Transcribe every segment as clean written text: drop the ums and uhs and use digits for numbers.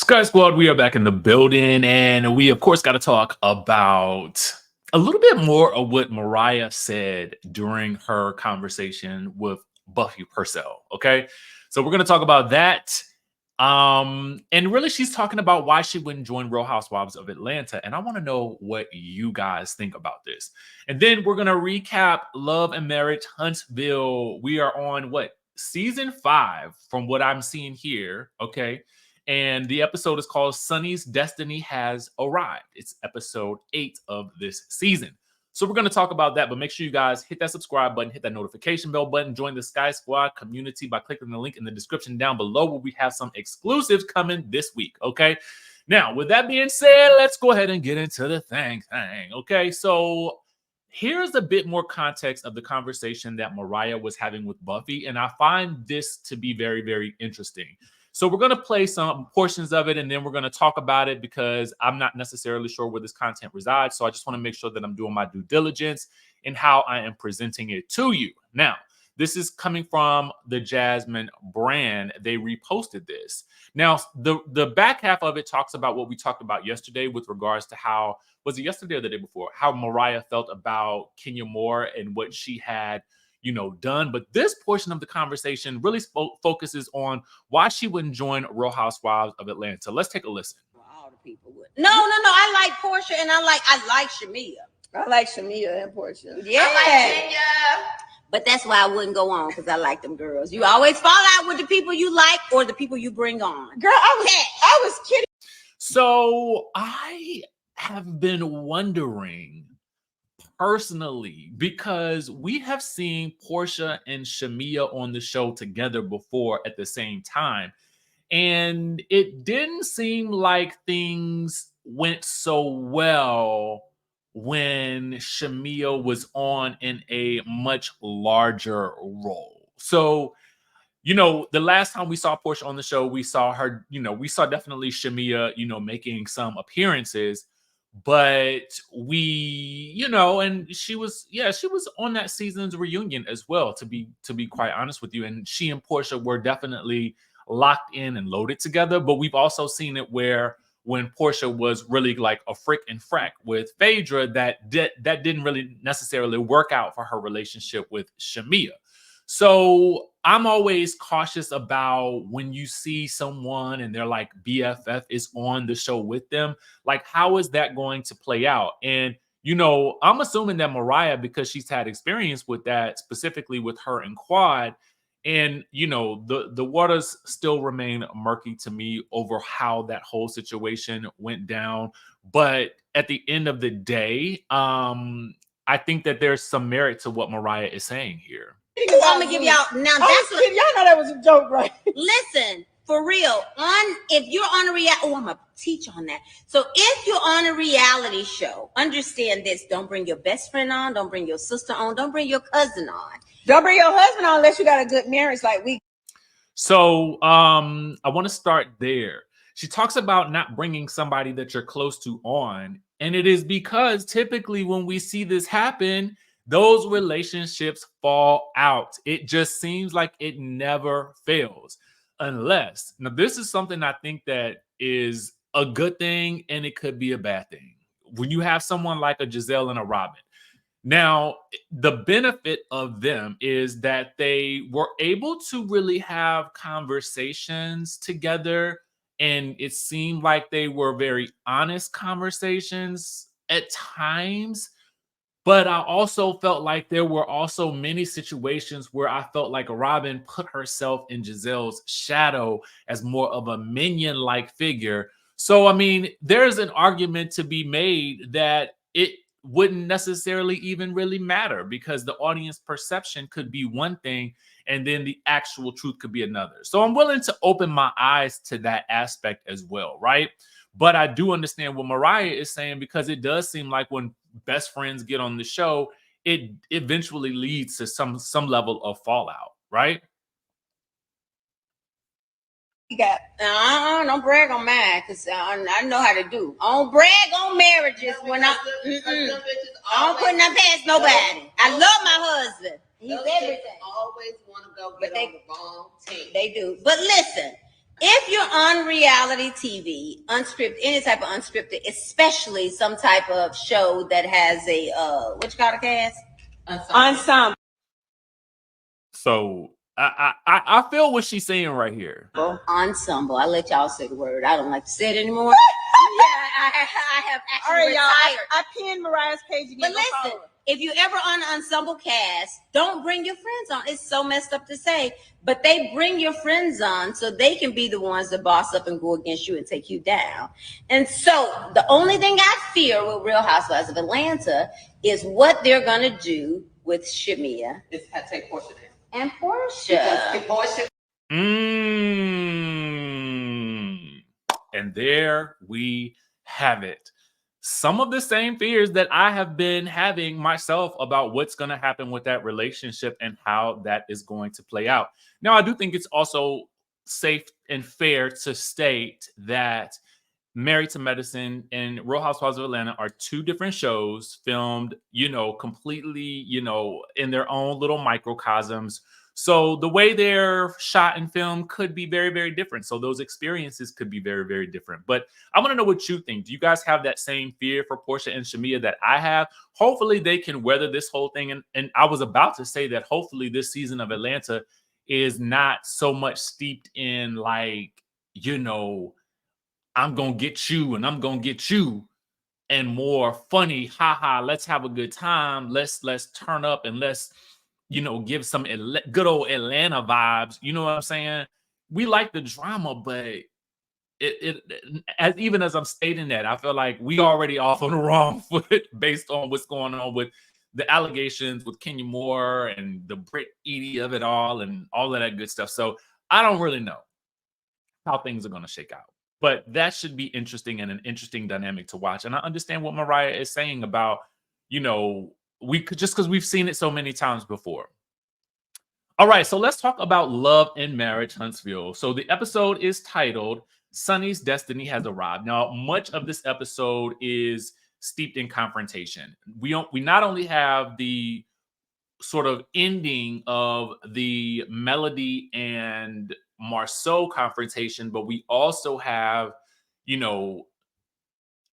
Sky Squad, we are back in the building, and we, of course, got to talk about a little bit more of what Mariah said during her conversation with Buffy Purcell. Okay, so we're going to talk about that. And really, she's talking about why she wouldn't join Real Housewives of Atlanta. And I want to know what you guys think about this. And then we're going to recap Love and Marriage Huntsville. We are on season 5 from what I'm seeing here. Okay. And the episode is called Sunny's Destiny Has Arrived. It's episode 8 of this season. So we're going to talk about that, but make sure you guys hit that subscribe button, hit that notification bell button, join the Sky Squad community by clicking the link in the description down below where we have some exclusives coming this week, okay? Now, with that being said, let's go ahead and get into the thing, okay? So here's a bit more context of the conversation that Mariah was having with Buffy, and I find this to be very, very interesting. So we're going to play some portions of it, and then we're going to talk about it because I'm not necessarily sure where this content resides. So I just want to make sure that I'm doing my due diligence in how I am presenting it to you. Now, this is coming from the Jasmine brand. They reposted this. Now, the back half of it talks about what we talked about yesterday with regards to how, was it yesterday or the day before, how Mariah felt about Kenya Moore and what she had done. But this portion of the conversation really focuses on why she wouldn't join Real Housewives of Atlanta. Let's take a listen. All the people would. No. I like Porsha and I like Shamea. I like Shamea and Porsha. Yeah. I like Kenya. But that's why I wouldn't go on, because I like them girls. You always fall out with the people you like or the people you bring on. Girl, I was kidding. So I have been wondering personally, because we have seen Porsha and Shamea on the show together before at the same time, and it didn't seem like things went so well when Shamea was on in a much larger role. So, the last time we saw Porsha on the show, we saw her, we saw definitely Shamea, making some appearances. But we, and she was on that season's reunion as well, to be quite honest with you. And she and Porsha were definitely locked in and loaded together. But we've also seen it where when Porsha was really like a frick and frack with Phaedra, that didn't really necessarily work out for her relationship with Shamea. So I'm always cautious about when you see someone and they're like BFF is on the show with them, like how is that going to play out? And, I'm assuming that Mariah, because she's had experience with that, specifically with her and Quad, and, the waters still remain murky to me over how that whole situation went down. But at the end of the day, I think that there's some merit to what Mariah is saying here. I'm gonna give y'all now. That's what, y'all know that was a joke, right? Listen, for real. If you're on a I'm gonna teach on that. So if you're on a reality show, understand this: don't bring your best friend on, don't bring your sister on, don't bring your cousin on, don't bring your husband on unless you got a good marriage like we. So I want to start there. She talks about not bringing somebody that you're close to on, and it is because typically when we see this happen, those relationships fall out. It just seems like it never fails. Unless, now this is something I think that is a good thing and it could be a bad thing. When you have someone like a Giselle and a Robin. Now, the benefit of them is that they were able to really have conversations together, and it seemed like they were very honest conversations at times. But I also felt like there were also many situations where I felt like Robin put herself in Giselle's shadow as more of a minion-like figure. So, I mean, there's an argument to be made that it wouldn't necessarily even really matter, because the audience perception could be one thing and then the actual truth could be another. So I'm willing to open my eyes to that aspect as well, right? But I do understand what Mariah is saying, because it does seem like when best friends get on the show, it eventually leads to some level of fallout, right? You got don't brag on mine, because I know how to do. I don't brag on marriages when I don't put nothing past nobody. I love my husband. He's everything. Always want to go get on the wrong team. They do. But listen, If you're on reality TV, unscripted, any type of unscripted, especially some type of show that has a what you call a cast? Ensemble. So I feel what she's saying right here. Ensemble. I let y'all say the word. I don't like to say it anymore. Yeah, I have actually All right, y'all. retired. I pinned Mariah's page again. But listen, if you ever on an ensemble cast, don't bring your friends on. It's so messed up to say, but they bring your friends on so they can be the ones that boss up and go against you and take you down. And so the only thing I fear with Real Housewives of Atlanta is what they're gonna do with Shamea. It's had to take Porsha there. And Porsha. And there we have it. Some of the same fears that I have been having myself about what's going to happen with that relationship and how that is going to play out. Now, I do think it's also safe and fair to state that Married to Medicine and Real Housewives of Atlanta are two different shows filmed, completely, in their own little microcosms. So the way they're shot and filmed could be very, very different. So those experiences could be very, very different. But I want to know what you think. Do you guys have that same fear for Porsha and Shamea that I have? Hopefully they can weather this whole thing. And I was about to say that hopefully this season of Atlanta is not so much steeped in I'm going to get you and I'm going to get you, and more funny, haha, let's have a good time. Let's turn up and let's, give some good old Atlanta vibes. You know what I'm saying? We like the drama, but even as I'm stating that, I feel like we already off on the wrong foot based on what's going on with the allegations with Kenya Moore and the Brit Edie of it all and all of that good stuff. So I don't really know how things are going to shake out. But that should be interesting and an interesting dynamic to watch. And I understand what Mariah is saying about, we could, just because we've seen it so many times before. All right, so let's talk about Love and Marriage Huntsville. So the episode is titled Sunny's Destiny Has Arrived. Now, much of this episode is steeped in confrontation. We not only have the sort of ending of the Melody and Marceau confrontation, but we also have,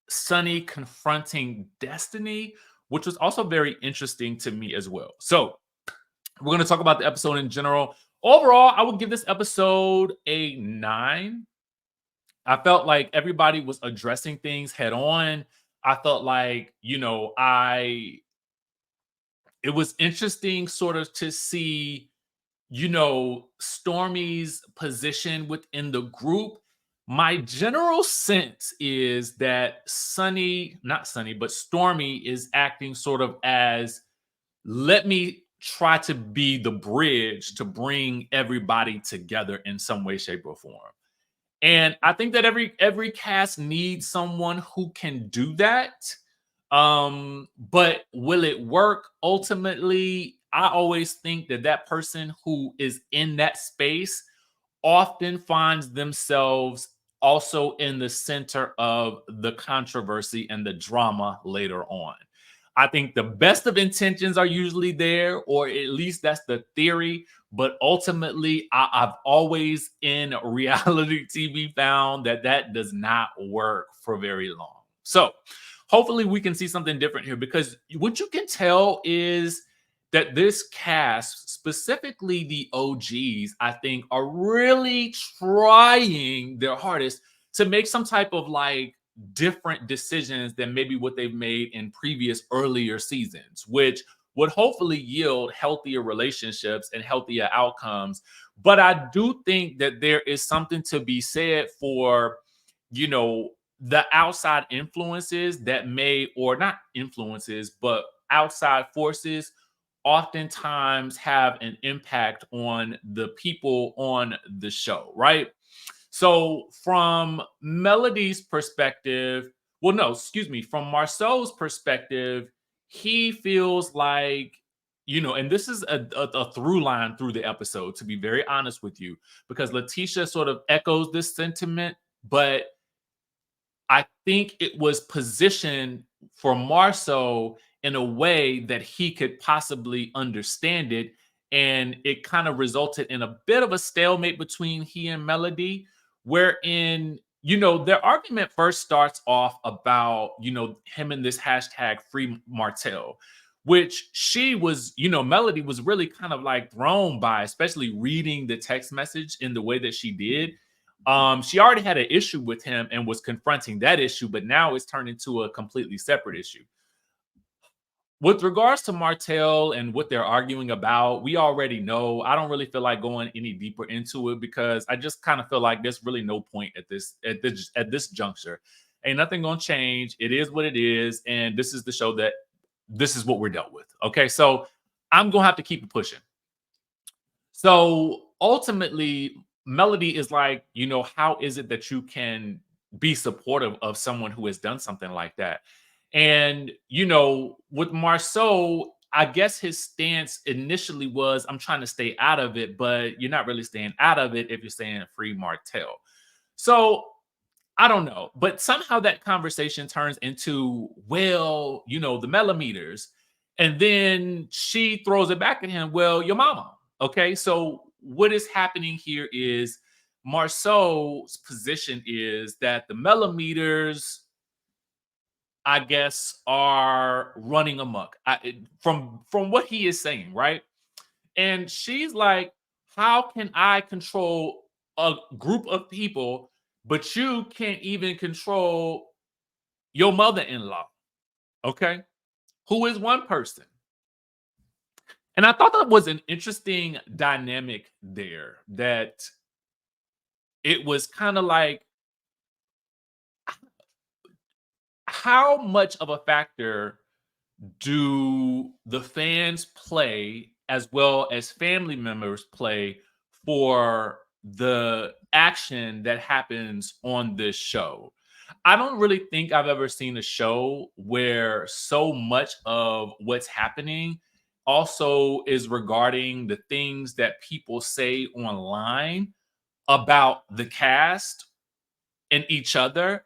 Sunny confronting Destiny, which was also very interesting to me as well. So we're going to talk about the episode in general. Overall, I would give this episode a 9. I felt like everybody was addressing things head on. I felt like, it was interesting sort of to see, Stormy's position within the group. My general sense is that Stormy is acting sort of as, let me try to be the bridge to bring everybody together in some way, shape, or form. And I think that every cast needs someone who can do that. But will it work? Ultimately, I always think that person who is in that space often finds themselves also in the center of the controversy and the drama later on. I think the best of intentions are usually there, or at least that's the theory. But ultimately, I've always in reality TV found that does not work for very long. So hopefully we can see something different here, because what you can tell is that this cast, specifically the OGs, I think are really trying their hardest to make some type of different decisions than maybe what they've made in previous earlier seasons, which would hopefully yield healthier relationships and healthier outcomes. But I do think that there is something to be said for, the outside influences that may, or not influences, but outside forces oftentimes have an impact on the people on the show, right? So from Melody's perspective, from Marceau's perspective, he feels like, and this is a through line through the episode, to be very honest with you, because Letitia sort of echoes this sentiment, but I think it was positioned for Marceau in a way that he could possibly understand it. And it kind of resulted in a bit of a stalemate between he and Melody, wherein, their argument first starts off about, him and this hashtag free Martell, which she was, Melody was really kind of like thrown by, especially reading the text message in the way that she did. She already had an issue with him and was confronting that issue, but now it's turned into a completely separate issue. With regards to Martell and what they're arguing about, we already know. I don't really feel like going any deeper into it because I just kind of feel like there's really no point at this juncture. Ain't nothing gonna change. It is what it is, and this is the show that this is what we're dealt with. Okay, so I'm gonna have to keep it pushing. So ultimately, Melody is like, how is it that you can be supportive of someone who has done something like that? And, with Marceau, I guess his stance initially was, I'm trying to stay out of it, but you're not really staying out of it if you're saying free Martell. So I don't know. But somehow that conversation turns into, well, the millimeters. And then she throws it back at him, well, your mama. Okay. So what is happening here is Marceau's position is that the millimeters, I guess, are running amok from what he is saying, right? And she's like, how can I control a group of people, but you can't even control your mother-in-law, okay? Who is one person. And I thought that was an interesting dynamic there, that it was kind of like, how much of a factor do the fans play as well as family members play for the action that happens on this show? I don't really think I've ever seen a show where so much of what's happening also is regarding the things that people say online about the cast and each other.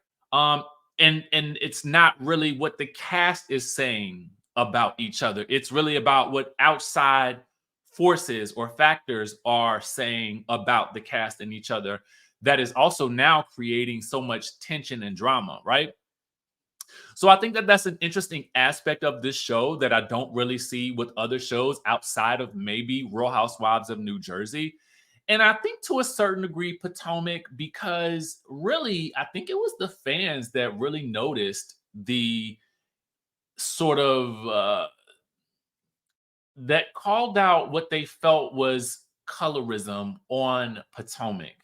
And it's not really what the cast is saying about each other. It's really about what outside forces or factors are saying about the cast and each other, that is also now creating so much tension and drama, right? So I think that that's an interesting aspect of this show that I don't really see with other shows outside of maybe Real Housewives of New Jersey. And I think to a certain degree, Potomac, because really, I think it was the fans that really noticed the sort of that called out what they felt was colorism on Potomac.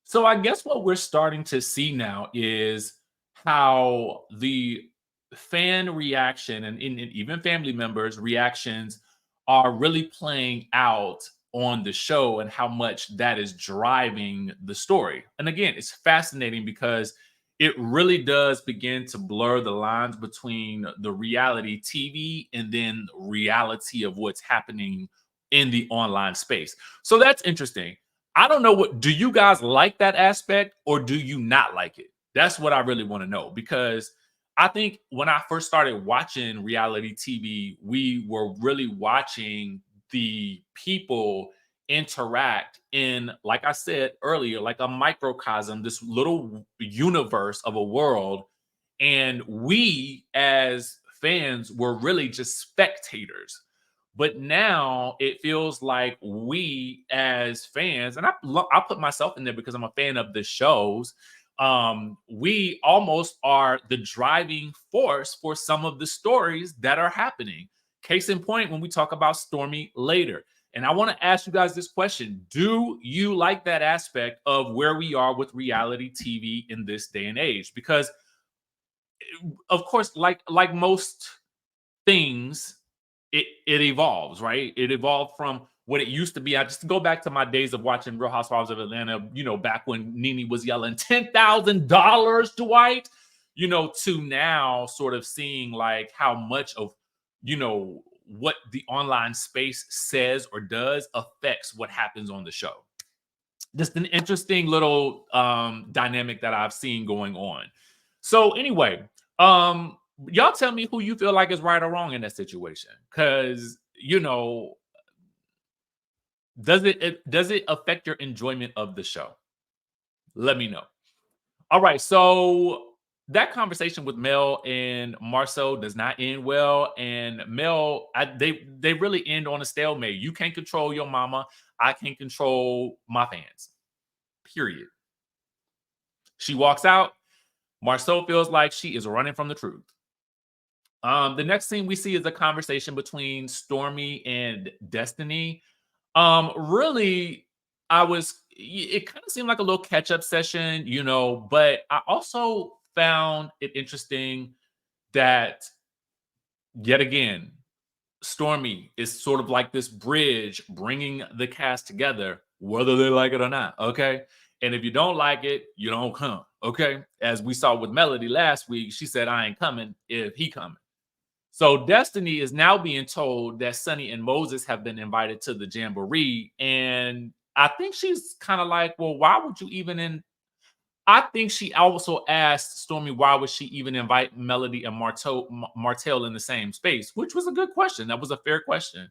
So I guess what we're starting to see now is how the fan reaction and even family members' reactions are really playing out on the show and how much that is driving the story. And again, it's fascinating because it really does begin to blur the lines between the reality TV and then reality of what's happening in the online space. So that's interesting. I don't know, what do you guys like that aspect or do you not like it? That's what I really want to know, because I think when I first started watching reality TV, we were really watching the people interact in, like I said earlier, like a microcosm, this little universe of a world. And we as fans were really just spectators. But now it feels like we as fans, and I put myself in there because I'm a fan of the shows, we almost are the driving force for some of the stories that are happening. Case in point, when we talk about Stormy later. And I want to ask you guys this question. Do you like that aspect of where we are with reality TV in this day and age? Because, of course, like most things, it evolves, right? It evolved from what it used to be. I just go back to my days of watching Real Housewives of Atlanta, back when Nene was yelling $10,000, Dwight, to now sort of seeing like how much of, what the online space says or does affects what happens on the show. Just an interesting little dynamic that I've seen going on. So anyway, y'all tell me who you feel like is right or wrong in that situation, because does it affect your enjoyment of the show? Let me know. All right, so that conversation with Mel and Marceau does not end well, and Mel, they really end on a stalemate. You can't control your mama. I can't control my fans. Period. She walks out. Marceau feels like she is running from the truth. The next scene we see is a conversation between Stormy and Destiny. Really, it kind of seemed like a little catch-up session, but I also found it interesting that yet again, Stormy is sort of like this bridge bringing the cast together, whether they like it or not. Okay. And if you don't like it, you don't come. Okay. As we saw with Melody last week, she said, I ain't coming if he coming. So Destiny is now being told that Sunny and Moses have been invited to the Jamboree. And I think she's kind of like, well, why would you even I think she also asked Stormy why would she even invite Melody and Martell in the same space, which was a good question. That was a fair question.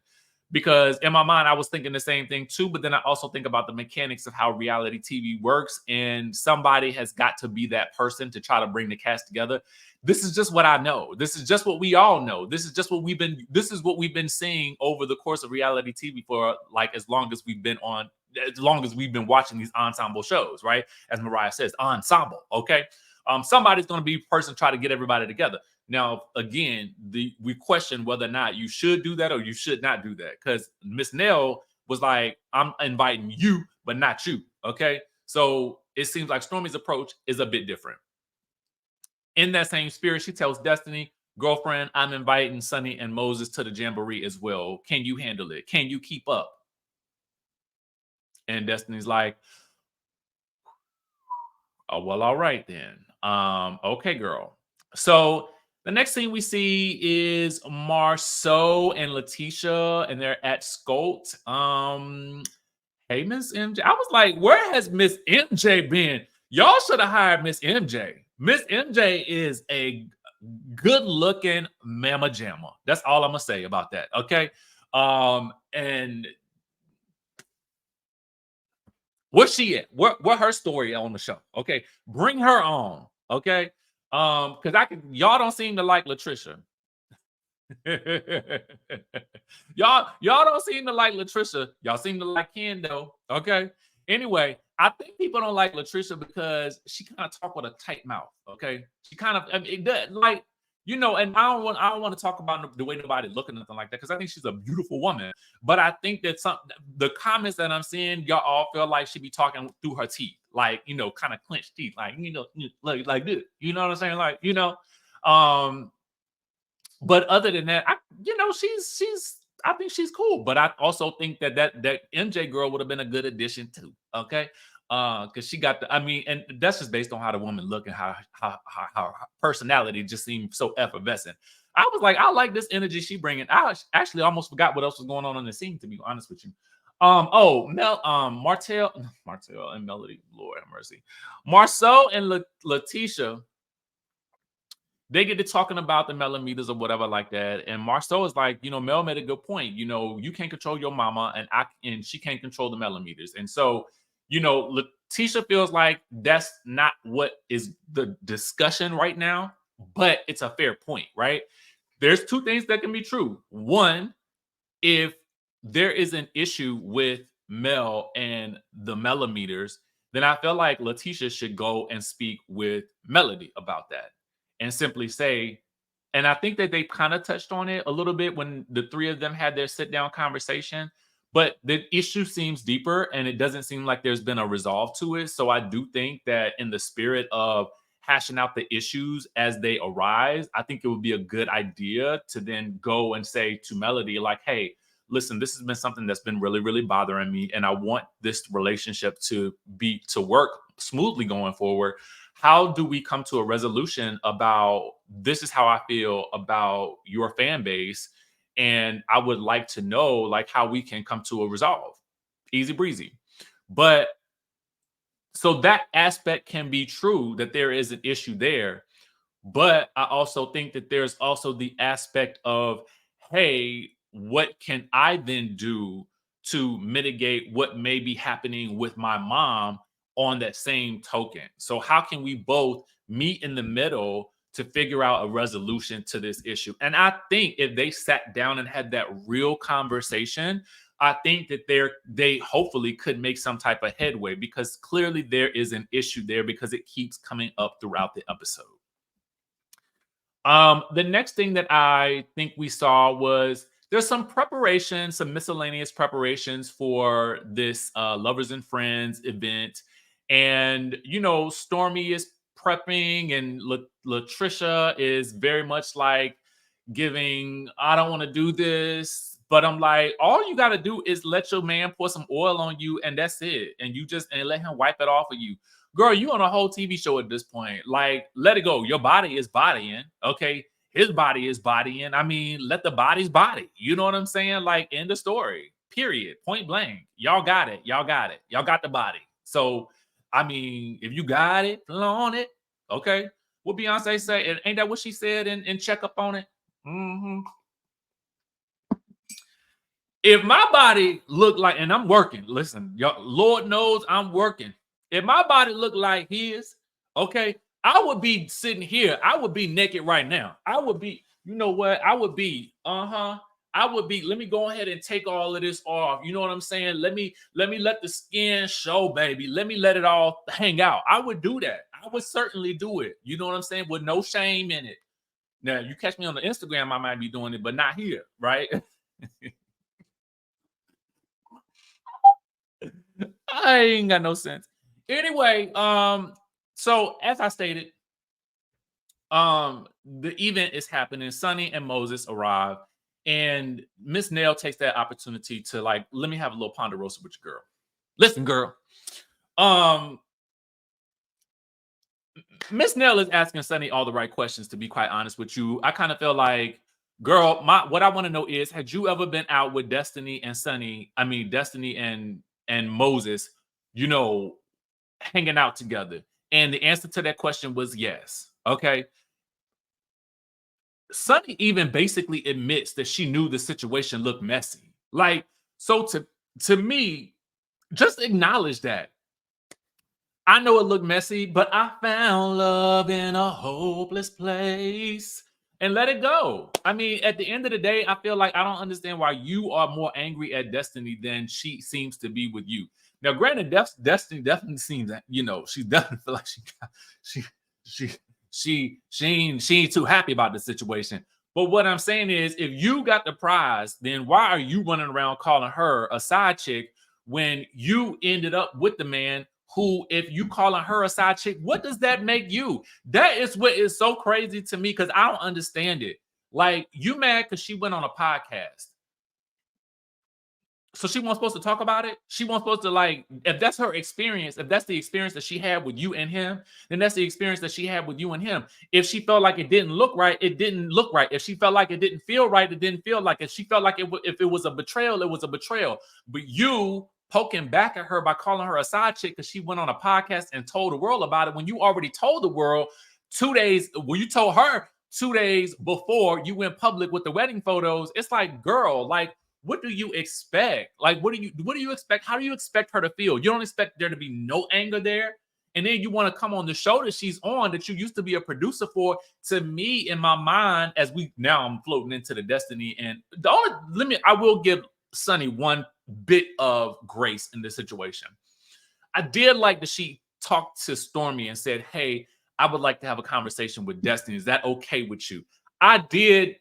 Because in my mind, I was thinking the same thing too. But then I also think about the mechanics of how reality TV works. And somebody has got to be that person to try to bring the cast together. This is just what I know. This is just what we all know. This is what we've been seeing over the course of reality TV for like as long as we've been watching these ensemble shows, right? As Mariah says, ensemble. Okay. Somebody's going to be a person try to get everybody together. Now, again, we question whether or not you should do that or you should not do that. Because Miss Nell was like, I'm inviting you, but not you. Okay. So it seems like Stormy's approach is a bit different. In that same spirit, she tells Destiny, girlfriend, I'm inviting Sunny and Moses to the Jamboree as well. Can you handle it? Can you keep up? And Destiny's like, oh, well, all right then. Okay, girl. So the next thing we see is Marceau and Letitia, and they're at Scolt. Hey, Miss MJ. I was like, where has Miss MJ been? Y'all should have hired Miss MJ. Miss MJ is a good-looking mama jamma. That's all I'm gonna say about that. Okay. And where's she at? What her story on the show? Okay, bring her on. Okay, because y'all don't seem to like Latricia. y'all don't seem to like Latricia. Y'all seem to like Ken though. Okay. Anyway, I think people don't like Latricia because she kind of talk with a tight mouth. Okay, she kind of it does, like and I don't want to talk about the way nobody looking nothing like that because I think she's a beautiful woman. But I think that the comments that I'm seeing, y'all all feel like she be talking through her teeth, like kind of clenched teeth, like like this. You know what I'm saying? Like But other than that, she's I think she's cool. But I also think that MJ girl would have been a good addition too. Okay. Because she got and that's just based on how the woman look and how her personality just seemed so effervescent. I was like, I like this energy she bringing. I actually almost forgot what else was going on in the scene, to be honest with you. Martell and Melody, Lord have mercy. Marceau and Letitia, they get to talking about the millimeters or whatever like that. And Marceau is like, Mel made a good point. You can't control your mama and she can't control the millimeters. And so, Letitia feels like that's not what is the discussion right now, but it's a fair point, right? There's two things that can be true. One, if there is an issue with Mel and the millimeters, then I feel like Letitia should go and speak with Melody about that and simply say, and I think that they kind of touched on it a little bit when the three of them had their sit down conversation, but the issue seems deeper and it doesn't seem like there's been a resolve to it. So I do think that in the spirit of hashing out the issues as they arise, I think it would be a good idea to then go and say to Melody, like, hey, listen, this has been something that's been really, really bothering me. And I want this relationship to work smoothly going forward. How do we come to a resolution about this is how I feel about your fan base? And I would like to know like how we can come to a resolve. Easy breezy. But so that aspect can be true that there is an issue there. But I also think that there's also the aspect of, hey, what can I then do to mitigate what may be happening with my mom on that same token. So how can we both meet in the middle to figure out a resolution to this issue? And I think if they sat down and had that real conversation, I think that they hopefully could make some type of headway, because clearly there is an issue there because it keeps coming up throughout the episode. The next thing that I think we saw was there's some preparation, some miscellaneous preparations for this Lovers and Friends event. And, you know, Stormy is prepping, and Latricia is very much like giving, I don't want to do this. But I'm like, all you got to do is let your man pour some oil on you, and that's it. And you just, and let him wipe it off of you. Girl, you on a whole TV show at this point. Like, let it go. Your body is bodying, okay? His body is bodying. I mean, let the body's body. You know what I'm saying? Like, end of story. Period. Point blank. Y'all got it. Y'all got it. Y'all got the body. So, I mean, if you got it, flaunt it. Okay. What Beyonce say? And ain't that what she said in Check Up on It? Mm-hmm. If my body looked like, and I'm working, listen, y'all, Lord knows I'm working. If my body looked like his, okay, I would be sitting here. I would be naked right now. I would be, you know what? I would be, I would be, let me go ahead and take all of this off. You know what I'm saying? Let me let the skin show, baby. Let me let it all hang out. I would do that. I would certainly do it. You know what I'm saying? With no shame in it. Now, you catch me on the Instagram, I might be doing it, but not here, right? I ain't got no sense. Anyway, so as I stated, the event is happening. Sunny and Moses arrive, and Miss Nell takes that opportunity to, like, let me have a little ponderosa with your girl. Listen, girl. Miss Nell is asking Sunny all the right questions, to be quite honest with you. I kind of feel like, girl, what I want to know is, had you ever been out with Destiny and Sunny? I mean, Destiny and Moses, you know, hanging out together? And the answer to that question was yes. Okay. Sunny even basically admits that she knew the situation looked messy. Like, so to me, just acknowledge that. I know it looked messy, but I found love in a hopeless place, and let it go. I mean, at the end of the day, I feel like I don't understand why you are more angry at Destiny than she seems to be with you. Now, granted, Destiny definitely seems that, you know, she definitely feel like she ain't too happy about the situation. But what I'm saying is, if you got the prize, then why are you running around calling her a side chick when you ended up with the man who, if you calling her a side chick, what does that make you? That is what is so crazy to me, because I don't understand it. Like, you mad because she went on a podcast. So she wasn't supposed to talk about it? She wasn't supposed to, like, if that's her experience, if that's the experience that she had with you and him, then that's the experience that she had with you and him. If she felt like it didn't look right, it didn't look right. If she felt like it didn't feel right, it didn't feel like it. She felt like if it was a betrayal, it was a betrayal. But you poking back at her by calling her a side chick because she went on a podcast and told the world about it, when you already told the world 2 days, well, you told her 2 days before you went public with the wedding photos. It's like, girl, like, what do you expect? Like, what do you expect? How do you expect her to feel? You don't expect there to be no anger there. And then you want to come on the show that she's on, that you used to be a producer for. To me, in my mind, now I'm floating into the Destiny, and I will give Sunny one bit of grace in this situation. I did like that she talked to Stormy and said, hey, I would like to have a conversation with Destiny. Is that okay with you? I did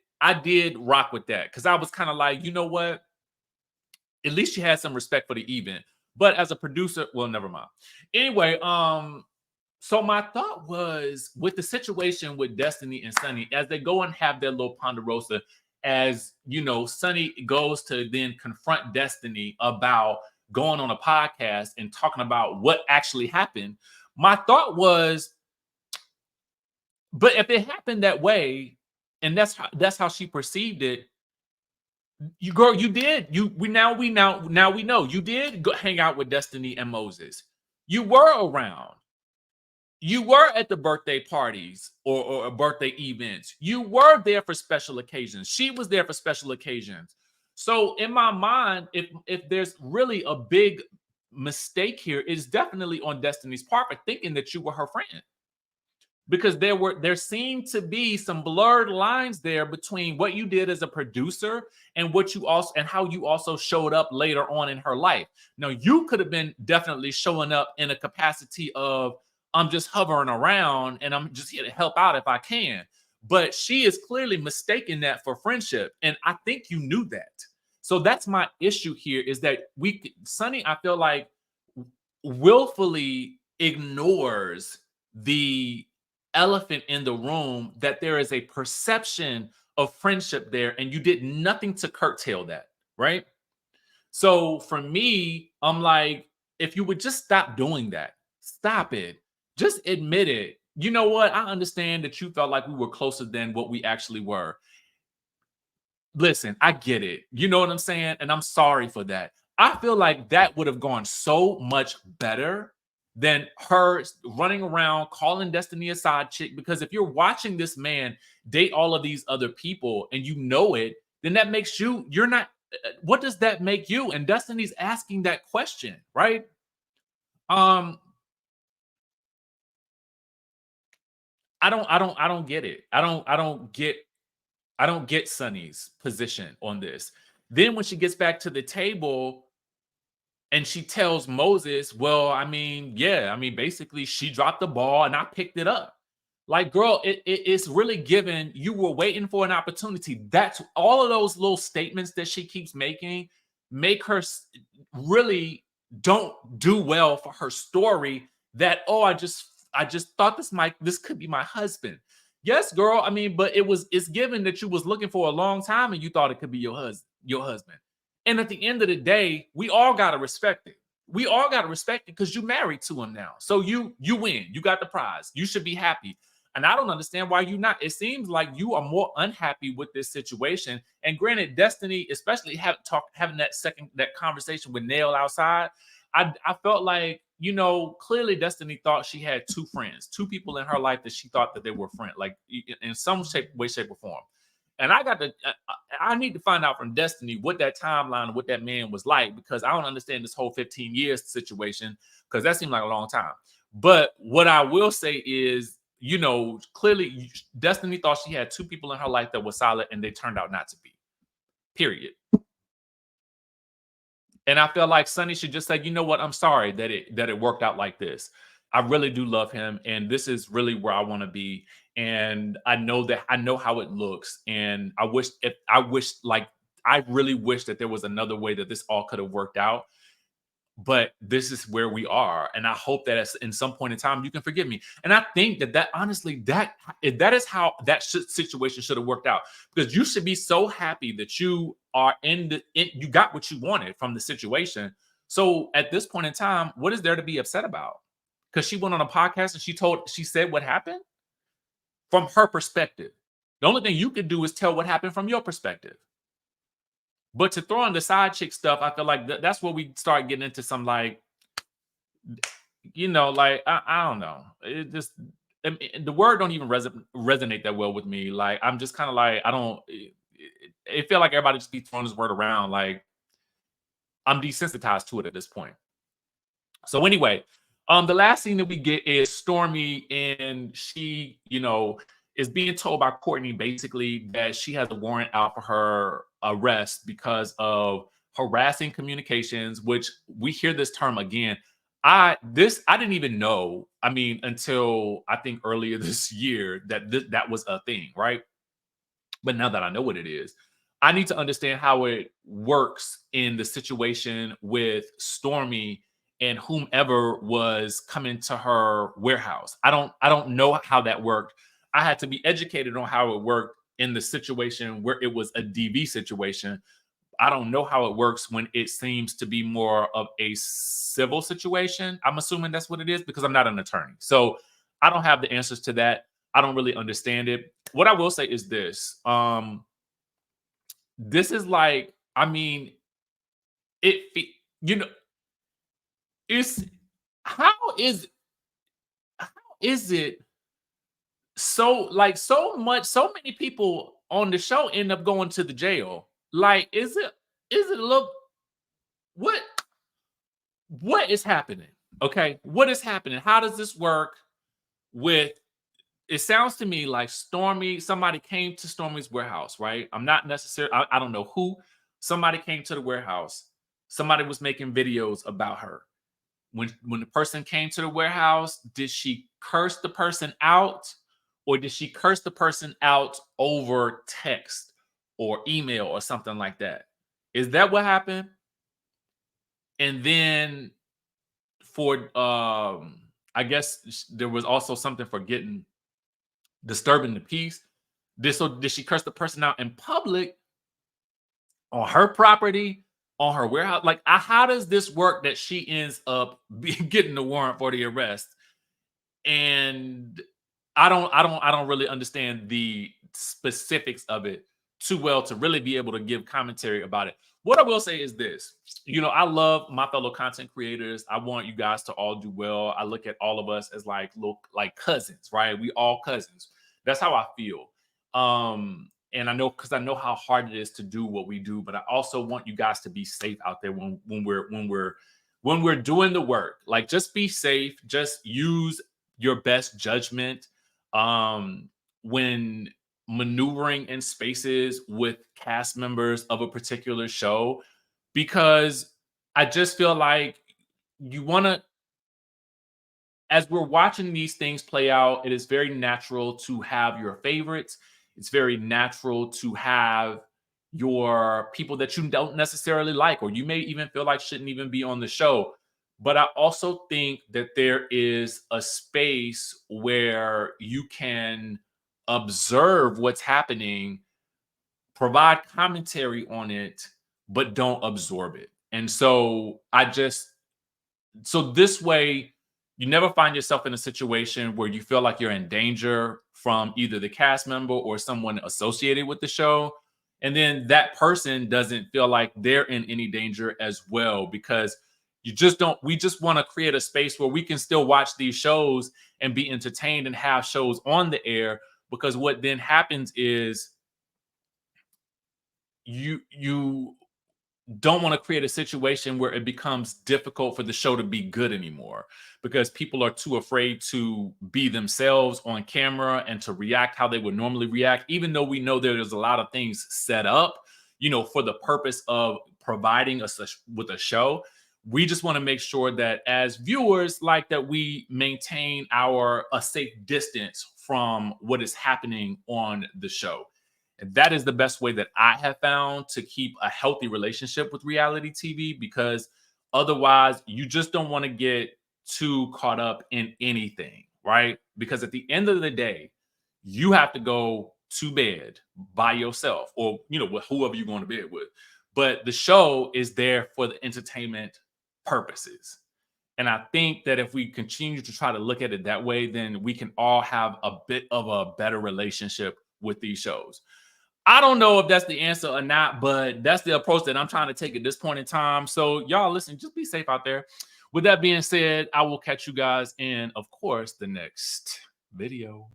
rock with that, because I was kind of like, you know what? At least she had some respect for the event. But as a producer, well, never mind. Anyway, so my thought was, with the situation with Destiny and Sunny, as they go and have their little ponderosa, as you know, Sunny goes to then confront Destiny about going on a podcast and talking about what actually happened. My thought was, but if it happened that way, and that's how she perceived it, you know you did go hang out with Destiny and Moses. You were around. You were at the birthday parties or birthday events. You were there for special occasions. She was there for special occasions. So in my mind, if there's really a big mistake here is definitely on Destiny's part for thinking that you were her friend. Because there seemed to be some blurred lines there between what you did as a producer and what you also and how you also showed up later on in her life. Now, you could have been definitely showing up in a capacity of I'm just hovering around and I'm just here to help out if I can. But she is clearly mistaking that for friendship, and I think you knew that. So that's my issue here is that Sunny, I feel like willfully ignores the elephant in the room that there is a perception of friendship there, and you did nothing to curtail that, right? So for me, I'm like, if you would just stop doing that, stop it, just admit it. You know what? I understand that you felt like we were closer than what we actually were. Listen, I get it. You know what I'm saying? And I'm sorry for that. I feel like that would have gone so much better than her running around calling Destiny a side chick. Because if you're watching this man date all of these other people and you know it, then that makes you're not, what does that make you? And Destiny's asking that question, right? I don't get it. I don't get Sunny's position on this. Then when she gets back to the table and she tells Moses, well, I mean, yeah, I mean, basically she dropped the ball and I picked it up. Like, girl, it's really given. You were waiting for an opportunity. That's all of those little statements that she keeps making make her really don't do well for her story that, oh, I just thought this could be my husband. Yes, girl. I mean, but it's given that you was looking for a long time and you thought it could be your husband. And at the end of the day, we all gotta respect it. We all gotta respect it because you married to him now. So you win. You got the prize. You should be happy. And I don't understand why you not. It seems like you are more unhappy with this situation. And granted, Destiny, especially having that conversation with Nail outside, I felt like, you know, clearly Destiny thought she had two friends, two people in her life that she thought that they were friends, like in some way, shape, or form. And I need to find out from Destiny what that timeline, what that man was like, because I don't understand this whole 15 years situation, because that seemed like a long time. But what I will say is, you know, clearly Destiny thought she had two people in her life that were solid, and they turned out not to be. Period. And I feel like Sunny should just say, you know what, I'm sorry that it worked out like this. I really do love him, and this is really where I want to be. And I know how it looks, and I really wish that there was another way that this all could have worked out. But this is where we are, and I hope that in some point in time you can forgive me. And I think that honestly, that is how that situation should have worked out, because you should be so happy that you are you got what you wanted from the situation. So at this point in time, what is there to be upset about? Because she went on a podcast and she said what happened from her perspective. The only thing you could do is tell what happened from your perspective. But to throw in the side chick stuff, I feel like that's where we start getting into some, like, you know, like, I don't know. It just, I mean, the word don't even resonate that well with me. Like, I'm just kind of like, I don't, it feel like everybody just be throwing this word around. Like, I'm desensitized to it at this point. So anyway, the last scene that we get is Stormy, and she, you know, is being told by Courtney basically that she has a warrant out for her arrest because of harassing communications, which we hear this term again. I didn't even know, I mean, until I think earlier this year that was a thing, right? But now that I know what it is, I need to understand how it works in the situation with Stormy and whomever was coming to her warehouse. I don't know how that worked. I had to be educated on how it worked in the situation where it was a DV situation. I don't know how it works when it seems to be more of a civil situation. I'm assuming that's what it is because I'm not an attorney. So I don't have the answers to that. I don't really understand it. What I will say is this. This is like, I mean, you know, it's how is it so, like, so many people on the show end up going to the jail? Like, is it look what what is happening? Okay, what is happening? How does this work with? It sounds to me like somebody came to Stormy's warehouse, right? I'm not necessarily, I don't know who. Somebody came to the warehouse. Somebody was making videos about her. When the person came to the warehouse, did she curse the person out, or did she curse the person out over text or email or something like that? Is that what happened? And then for I guess there was also something for disturbing the peace. Did she curse the person out in public, on her property, on her warehouse? Like, how does this work that she ends up getting the warrant for the arrest? And I don't really understand the specifics of it too well to really be able to give commentary about it. What I will say is this: I love my fellow content creators. I want you guys to all do well. I look at all of us as like cousins, right? We all cousins. That's how I feel. And I know, because I know how hard it is to do what we do, but I also want you guys to be safe out there when we're doing the work. Like, just be safe. Just use your best judgment when maneuvering in spaces with cast members of a particular show, because I just feel like you want to, as we're watching these things play out, it is very natural to have your favorites. It's very natural to have your people that you don't necessarily like, or you may even feel like shouldn't even be on the show. But I also think that there is a space where you can observe what's happening, provide commentary on it, but don't absorb it. And so this way, you never find yourself in a situation where you feel like you're in danger from either the cast member or someone associated with the show. And then that person doesn't feel like they're in any danger as well, because we just want to create a space where we can still watch these shows and be entertained and have shows on the air. Because what then happens is you don't want to create a situation where it becomes difficult for the show to be good anymore, because people are too afraid to be themselves on camera and to react how they would normally react, even though we know there's a lot of things set up, for the purpose of providing us with a show. We just want to make sure that as viewers, like, that we maintain a safe distance from what is happening on the show. And that is the best way that I have found to keep a healthy relationship with reality TV, because otherwise you just don't want to get too caught up in anything, right? Because at the end of the day, you have to go to bed by yourself, or, with whoever you're going to bed with. But the show is there for the entertainment purposes. And I think that if we continue to try to look at it that way, then we can all have a bit of a better relationship with these shows. I don't know if that's the answer or not, but that's the approach that I'm trying to take at this point in time. So y'all, listen, just be safe out there. With that being said, I will catch you guys in, of course, the next video.